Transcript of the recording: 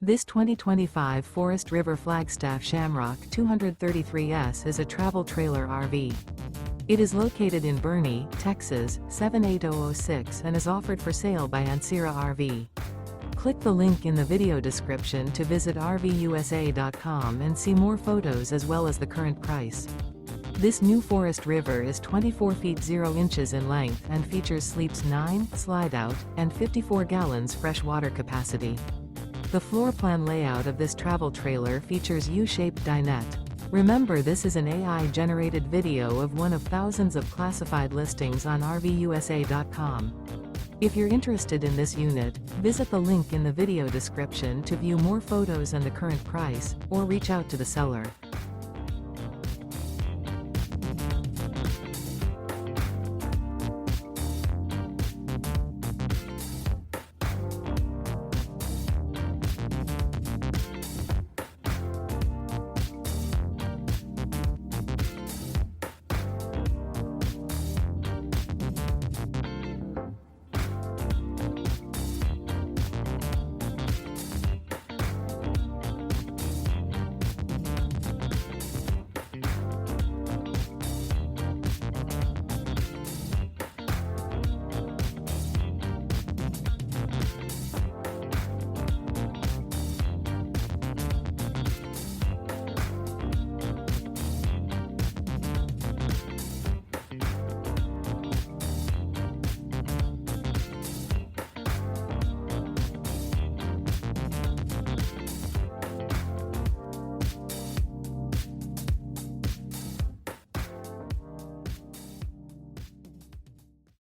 This 2025 Forest River Flagstaff Shamrock 233S is a travel trailer RV. It is located in Boerne, Texas, 78006 and is offered for sale by Ancira RV. Click the link in the video description to visit RVUSA.com and see more photos as well as the current price. This new Forest River is 24 feet 0 inches in length and features sleeps 9, slide-out, and 54 gallons fresh water capacity. The floor plan layout of this travel trailer features U-Shaped Dinette. Remember, this is an AI-generated video of one of thousands of classified listings on RVUSA.com. If you're interested in this unit, visit the link in the video description to view more photos and the current price, or reach out to the seller.